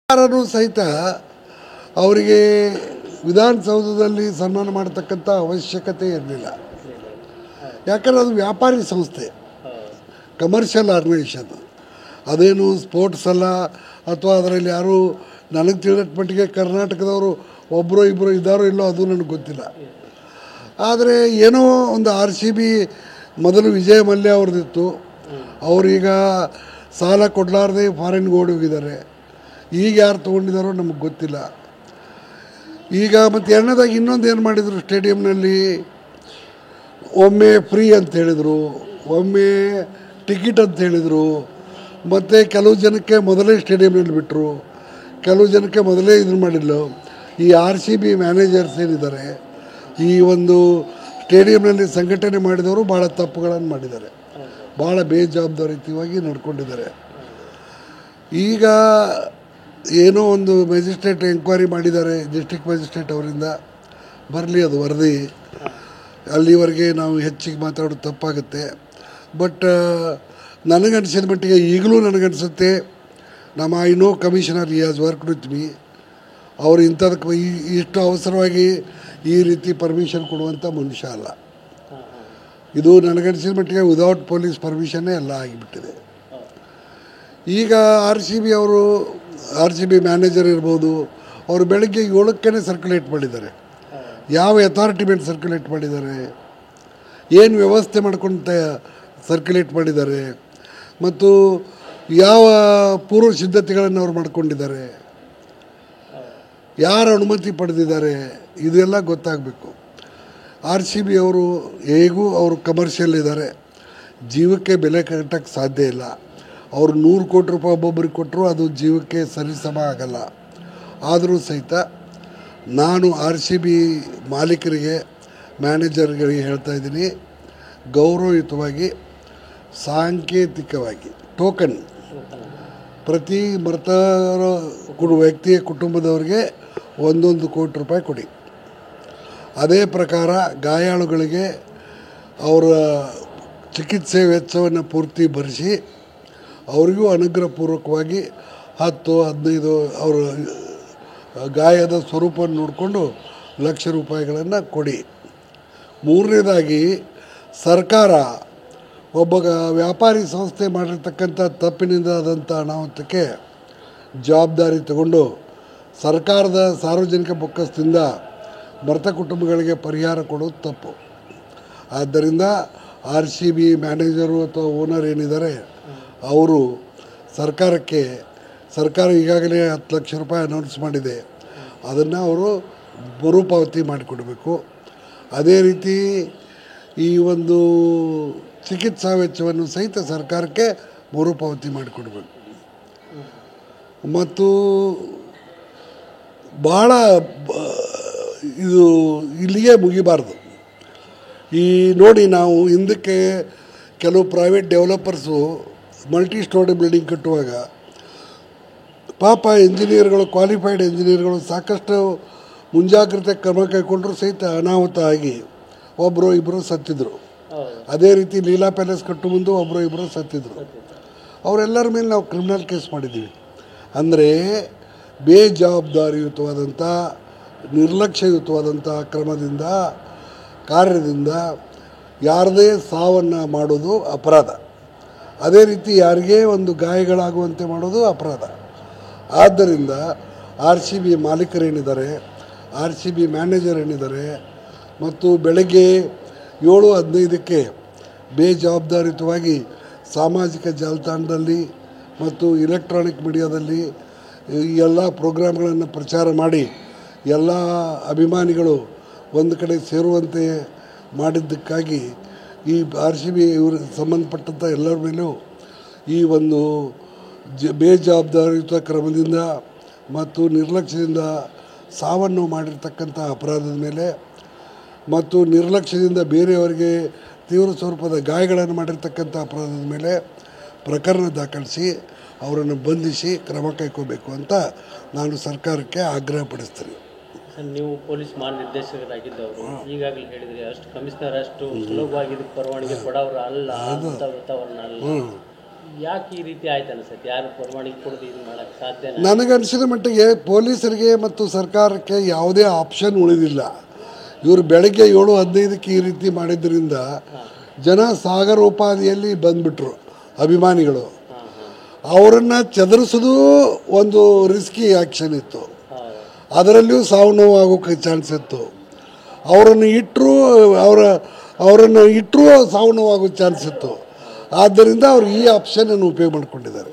ಯಾರನ್ನು ಸಹಿತ ಅವರಿಗೆ ವಿಧಾನಸೌಧದಲ್ಲಿ ಸನ್ಮಾನ ಮಾಡತಕ್ಕಂಥ ಅವಶ್ಯಕತೆ ಇರಲಿಲ್ಲ. ಯಾಕಂದರೆ ಅದು ವ್ಯಾಪಾರಿ ಸಂಸ್ಥೆ, ಕಮರ್ಷಿಯಲ್ ಆರ್ಗನೈಸೇಷನ್. ಅದೇನು ಸ್ಪೋರ್ಟ್ಸ್ ಅಲ್ಲ, ಅಥವಾ ಅದರಲ್ಲಿ ಯಾರು ನನಗೆ ತಿಳಿದ ಮಟ್ಟಿಗೆ ಕರ್ನಾಟಕದವರು ಒಬ್ಬರು ಇಬ್ಬರು ಇದ್ದಾರೋ ಇಲ್ಲೋ ಅದು ನನಗೆ ಗೊತ್ತಿಲ್ಲ. ಆದರೆ ಏನೋ ಒಂದು RCB ಮೊದಲು ವಿಜಯ ಮಲ್ಯ ಅವ್ರದ್ದಿತ್ತು, ಅವರೀಗ ಸಾಲ ಕೊಡಲಾರ್ದೆ ಫಾರಿನ್ಗೆ ಓಡಿ ಹೋಗಿದ್ದಾರೆ. ಈಗ ಯಾರು ತೊಗೊಂಡಿದ್ದಾರೋ ನಮಗೆ ಗೊತ್ತಿಲ್ಲ. ಈಗ ಮತ್ತು ಎರಡನೇದಾಗಿ ಇನ್ನೊಂದು ಏನು ಮಾಡಿದರು, ಸ್ಟೇಡಿಯಂನಲ್ಲಿ ಒಮ್ಮೆ ಫ್ರೀ ಅಂತ ಹೇಳಿದರು, ಒಮ್ಮೆ ಟಿಕೆಟ್ ಅಂತ ಹೇಳಿದರು, ಮತ್ತು ಕೆಲವು ಜನಕ್ಕೆ ಮೊದಲೇ ಸ್ಟೇಡಿಯಂನಲ್ಲಿ ಬಿಟ್ಟರು, ಕೆಲವು ಜನಕ್ಕೆ ಮೊದಲೇ ಇದನ್ನು ಮಾಡಿಲ್ಲ. ಈ RCB ಮ್ಯಾನೇಜರ್ಸ್ ಏನಿದ್ದಾರೆ, ಈ ಒಂದು ಸ್ಟೇಡಿಯಂನಲ್ಲಿ ಸಂಘಟನೆ ಮಾಡಿದವರು ಭಾಳ ತಪ್ಪುಗಳನ್ನು ಮಾಡಿದ್ದಾರೆ, ಭಾಳ ಬೇಜವಾಬ್ದಾರಿತವಾಗಿ ನಡ್ಕೊಂಡಿದ್ದಾರೆ. ಈಗ ಏನೋ ಒಂದು ಮ್ಯಾಜಿಸ್ಟ್ರೇಟ್ ಎಂಕ್ವೈರಿ ಮಾಡಿದ್ದಾರೆ, ಡಿಸ್ಟ್ರಿಕ್ಟ್ ಮ್ಯಾಜಿಸ್ಟ್ರೇಟ್ ಅವರಿಂದ ಬರಲಿ ಅದು ವರದಿ. ಅಲ್ಲಿವರೆಗೆ ನಾವು ಹೆಚ್ಚಿಗೆ ಮಾತಾಡೋದು ತಪ್ಪಾಗುತ್ತೆ. ಬಟ್ ನನಗನ್ಸಿದ ಮಟ್ಟಿಗೆ ಈಗಲೂ ನನಗನ್ಸುತ್ತೆ, ನಮ್ಮ commissioner he has work with me. ಅವರು ಇಂಥದಕ್ಕೆ ಇಷ್ಟು ಅವಸರವಾಗಿ ಈ ರೀತಿ ಪರ್ಮಿಷನ್ ಕೊಡುವಂಥ ಮನುಷ್ಯ ಅಲ್ಲ. ಇದು ನನಗನ್ಸಿದ ಮಟ್ಟಿಗೆ ವಿದೌಟ್ ಪೊಲೀಸ್ ಪರ್ಮಿಷನ್ನೇ ಎಲ್ಲ ಆಗಿಬಿಟ್ಟಿದೆ. ಈಗ RCB ಮ್ಯಾನೇಜರ್ ಇರ್ಬೋದು, ಅವರು ಬೆಳಗ್ಗೆ 7ಕ್ಕೇ ಸರ್ಕ್ಯುಲೇಟ್ ಮಾಡಿದ್ದಾರೆ. ಯಾವ ಅಥಾರಿಟಿ ಮೇಲೆ ಸರ್ಕ್ಯುಲೇಟ್ ಮಾಡಿದ್ದಾರೆ, ಏನು ವ್ಯವಸ್ಥೆ ಮಾಡ್ಕೊಂಡು ಸರ್ಕ್ಯುಲೇಟ್ ಮಾಡಿದ್ದಾರೆ, ಮತ್ತು ಯಾವ ಪೂರ್ವ ಸಿದ್ಧತೆಗಳನ್ನು ಅವ್ರು ಮಾಡ್ಕೊಂಡಿದ್ದಾರೆ, ಯಾರ ಅನುಮತಿ ಪಡೆದಿದ್ದಾರೆ, ಇದೆಲ್ಲ ಗೊತ್ತಾಗಬೇಕು. RCB ಅವರು ಹೇಗೂ ಅವರು ಕಮರ್ಷಿಯಲ್ ಇದ್ದಾರೆ, ಜೀವಕ್ಕೆ ಬೆಲೆ ಕಟ್ಟಕ್ಕೆ ಸಾಧ್ಯ ಇಲ್ಲ. ಅವರು 100 ಕೋಟಿ ರೂಪಾಯಿ ಒಬ್ಬೊಬ್ಬರಿಗೆ ಕೊಟ್ಟರು ಅದು ಜೀವಕ್ಕೆ ಸರಿಸಮ ಆಗಲ್ಲ. ಆದರೂ ಸಹಿತ ನಾನು RCB ಮಾಲೀಕರಿಗೆ, ಮ್ಯಾನೇಜರ್ಗಳಿಗೆ ಹೇಳ್ತಾ ಇದ್ದೀನಿ, ಗೌರವಯುತವಾಗಿ ಸಾಂಕೇತಿಕವಾಗಿ ಟೋಕನ್ ಪ್ರತಿ ಮೃತ ವ್ಯಕ್ತಿಯ ಕುಟುಂಬದವರಿಗೆ 1 ಕೋಟಿ ರೂಪಾಯಿ ಕೊಡಿ. ಅದೇ ಪ್ರಕಾರ ಗಾಯಾಳುಗಳಿಗೆ ಅವರ ಚಿಕಿತ್ಸೆ ವೆಚ್ಚವನ್ನು ಪೂರ್ತಿ ಭರಿಸಿ ಅವರಿಗೂ ಅನುಗ್ರಹಪೂರ್ವಕವಾಗಿ 10-15 ಅವರ ಗಾಯದ ಸ್ವರೂಪವನ್ನು ನೋಡಿಕೊಂಡು ಲಕ್ಷ ರೂಪಾಯಿಗಳನ್ನು ಕೊಡಿ. ಮೂರನೇದಾಗಿ ಸರ್ಕಾರ ಒಬ್ಬ ವ್ಯಾಪಾರಿ ಸಂಸ್ಥೆ ಮಾಡಿರ್ತಕ್ಕಂಥ ತಪ್ಪಿನಿಂದ ಆದಂಥ ಅನಾಹುತಕ್ಕೆ ಜವಾಬ್ದಾರಿ ತಗೊಂಡು ಸರ್ಕಾರದ ಸಾರ್ವಜನಿಕ ಬೊಕ್ಕಸದಿಂದ ಮೃತ ಕುಟುಂಬಗಳಿಗೆ ಪರಿಹಾರ ಕೊಡೋದು ತಪ್ಪು. ಆದ್ದರಿಂದ RCB ಮ್ಯಾನೇಜರು ಅಥವಾ ಓನರ್ ಏನಿದ್ದಾರೆ ಅವರು ಸರ್ಕಾರ ಈಗಾಗಲೇ 10 ಲಕ್ಷ ರೂಪಾಯಿ ಅನೌನ್ಸ್ ಮಾಡಿದೆ, ಅದನ್ನು ಅವರು ಮರುಪಾವತಿ ಮಾಡಿಕೊಡಬೇಕು. ಅದೇ ರೀತಿ ಈ ಒಂದು ಚಿಕಿತ್ಸಾ ವೆಚ್ಚವನ್ನು ಸಹಿತ ಸರ್ಕಾರಕ್ಕೆ ಮರುಪಾವತಿ ಮಾಡಿಕೊಡಬೇಕು. ಮತ್ತು ಭಾಳ ಇದು ಇಲ್ಲಿಗೆ ಮುಗಿಬಾರ್ದು. ಈ ನೋಡಿ, ನಾವು ಹಿಂದಕ್ಕೆ ಕೆಲವು private developers multi story building ಕಟ್ಟುವಾಗ ಪಾಪ ಇಂಜಿನಿಯರ್ಗಳು, ಕ್ವಾಲಿಫೈಡ್ ಇಂಜಿನಿಯರ್ಗಳು ಸಾಕಷ್ಟು ಮುಂಜಾಗ್ರತೆ ಕ್ರಮ ಕೈಗೊಂಡ್ರು ಸಹಿತ ಅನಾಹುತ ಆಗಿ ಒಬ್ಬರು ಇಬ್ಬರು ಸತ್ತಿದ್ರು. ಅದೇ ರೀತಿ ಲೀಲಾ ಪ್ಯಾಲೇಸ್ ಕಟ್ಟು ಮುಂದೆ ಒಬ್ಬರು ಇಬ್ಬರು ಸತ್ತಿದ್ರು. ಅವರೆಲ್ಲರ ಮೇಲೆ ನಾವು ಕ್ರಿಮಿನಲ್ ಕೇಸ್ ಮಾಡಿದ್ದೀವಿ. ಅಂದರೆ ಬೇಜವಾಬ್ದಾರಿಯುತವಾದಂಥ, ನಿರ್ಲಕ್ಷ್ಯಯುತವಾದಂಥ ಕಾರ್ಯದಿಂದ ಯಾರದೇ ಸಾವನ್ನು ಮಾಡೋದು ಅಪರಾಧ. ಅದೇ ರೀತಿ ಯಾರಿಗೇ ಒಂದು ಗಾಯಗಳಾಗುವಂತೆ ಮಾಡೋದು ಅಪರಾಧ. ಆದ್ದರಿಂದ RCB ಮಾಲೀಕರೇನಿದ್ದಾರೆ, RCB ಮ್ಯಾನೇಜರ್ ಏನಿದ್ದಾರೆ, ಮತ್ತು ಬೆಳಗ್ಗೆ 7:15ಕ್ಕೆ ಬೇಜವಾಬ್ದಾರಿತವಾಗಿ ಸಾಮಾಜಿಕ ಜಾಲತಾಣದಲ್ಲಿ ಮತ್ತು ಇಲೆಕ್ಟ್ರಾನಿಕ್ ಮೀಡಿಯಾದಲ್ಲಿ ಈ ಎಲ್ಲ ಪ್ರೋಗ್ರಾಮ್ಗಳನ್ನು ಪ್ರಚಾರ ಮಾಡಿ ಎಲ್ಲ ಅಭಿಮಾನಿಗಳು ಒಂದು ಕಡೆ ಸೇರುವಂತೆ ಮಾಡಿದ್ದಕ್ಕಾಗಿ ಈ RCB ಇವ್ರಿಗೆ ಸಂಬಂಧಪಟ್ಟಂಥ ಎಲ್ಲರ ಮೇಲೂ ಈ ಒಂದು ಬೇಜವಾಬ್ದಾರಿಯುತ ಕ್ರಮದಿಂದ ಮತ್ತು ನಿರ್ಲಕ್ಷ್ಯದಿಂದ ಸಾವನ್ನು ಮಾಡಿರ್ತಕ್ಕಂಥ ಅಪರಾಧದ ಮೇಲೆ ಮತ್ತು ನಿರ್ಲಕ್ಷ್ಯದಿಂದ ಬೇರೆಯವರಿಗೆ ತೀವ್ರ ಸ್ವರೂಪದ ಗಾಯಗಳನ್ನು ಮಾಡಿರ್ತಕ್ಕಂಥ ಅಪರಾಧದ ಮೇಲೆ ಪ್ರಕರಣ ದಾಖಲಿಸಿ ಅವರನ್ನು ಬಂಧಿಸಿ ಕ್ರಮ ಕೈಗೊಳ್ಳಬೇಕು ಅಂತ ನಾನು ಸರ್ಕಾರಕ್ಕೆ ಆಗ್ರಹಪಡಿಸ್ತೀನಿ. ನೀವು ಪೊಲೀಸ್ ಮಹಾನಿರ್ದೇಶಕರಾಗಿದ್ದವರು ಈಗಾಗಲೇ ಹೇಳಿದ್ರಿ, ಅಷ್ಟು ಕಮಿಷನರ್ ಅಷ್ಟು ಸುಲಭವಾಗಿ ಪರವಾನಗಿ ಕೊಡೋರು ಅಲ್ಲ, ವಾತಾವರಣ ಅಲ್ಲ. ಯಾಕೆ ಈ ರೀತಿ ಆಯ್ತು ಅನ್ಸುತ್ತೆ? ಯಾರು ಪ್ರಾಮಾಣಿಕ ಕೊಡೋದು ಇದು ಮಾಡಕ್ಕೆ ಸಾಧ್ಯ? ನನಗನ್ಸಿದ ಮಟ್ಟಿಗೆ ಪೊಲೀಸರಿಗೆ ಮತ್ತು ಸರ್ಕಾರಕ್ಕೆ ಯಾವುದೇ ಆಪ್ಷನ್ ಉಳಿದಿಲ್ಲ. ಇವರು ಬೆಳಗ್ಗೆ 7:15ಕ್ಕೆ ಈ ರೀತಿ ಮಾಡಿದ್ರಿಂದ ಜನ ಸಾಗರೋಪಾದಿಯಲ್ಲಿ ಬಂದ್ಬಿಟ್ರು ಅಭಿಮಾನಿಗಳು. ಅವರನ್ನು ಚದುರಿಸೋದು ಒಂದು ರಿಸ್ಕಿ ಆ್ಯಕ್ಷನ್ ಇತ್ತು. ಅದರಲ್ಲಿಯೂ ಸಾವು ನೋವು ಆಗೋಕ್ಕೆ ಚಾನ್ಸ್ ಇತ್ತು. ಅವರನ್ನು ಇಟ್ಟರೂ ಸಾವು ನೋವು ಆಗೋ ಚಾನ್ಸ್ ಇತ್ತು. ಆದ್ದರಿಂದ ಅವರು ಈ ಆಪ್ಷನನ್ನು ಉಪಯೋಗ ಮಾಡಿಕೊಂಡಿದ್ದಾರೆ.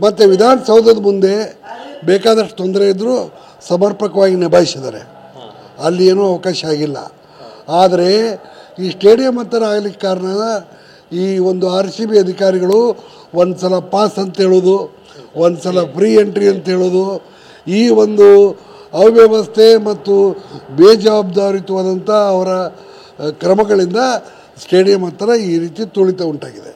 ಮತ್ತು ವಿಧಾನಸೌಧದ ಮುಂದೆ ಬೇಕಾದಷ್ಟು ತೊಂದರೆ ಇದ್ದರೂ ಸಮರ್ಪಕವಾಗಿ ನಿಭಾಯಿಸಿದ್ದಾರೆ. ಅಲ್ಲಿ ಏನೂ ಅವಕಾಶ ಆಗಿಲ್ಲ. ಆದರೆ ಈ ಸ್ಟೇಡಿಯಂ ಹತ್ತಿರ ಆಗಲಿಕ್ಕೆ ಕಾರಣ ಈ ಒಂದು RCB ಅಧಿಕಾರಿಗಳು ಒಂದು ಸಲ ಪಾಸ್ ಅಂತ ಹೇಳೋದು, ಒಂದು ಸಲ ಫ್ರೀ ಎಂಟ್ರಿ ಅಂತ ಹೇಳೋದು, ಈ ಒಂದು ಅವ್ಯವಸ್ಥೆ ಮತ್ತು ಬೇಜವಾಬ್ದಾರಿತವಾದಂಥ ಅವರ ಕ್ರಮಗಳಿಂದ ಸ್ಟೇಡಿಯಂ ಹತ್ತಿರ ಈ ರೀತಿ ತುಳಿತ ಉಂಟಾಗಿದೆ.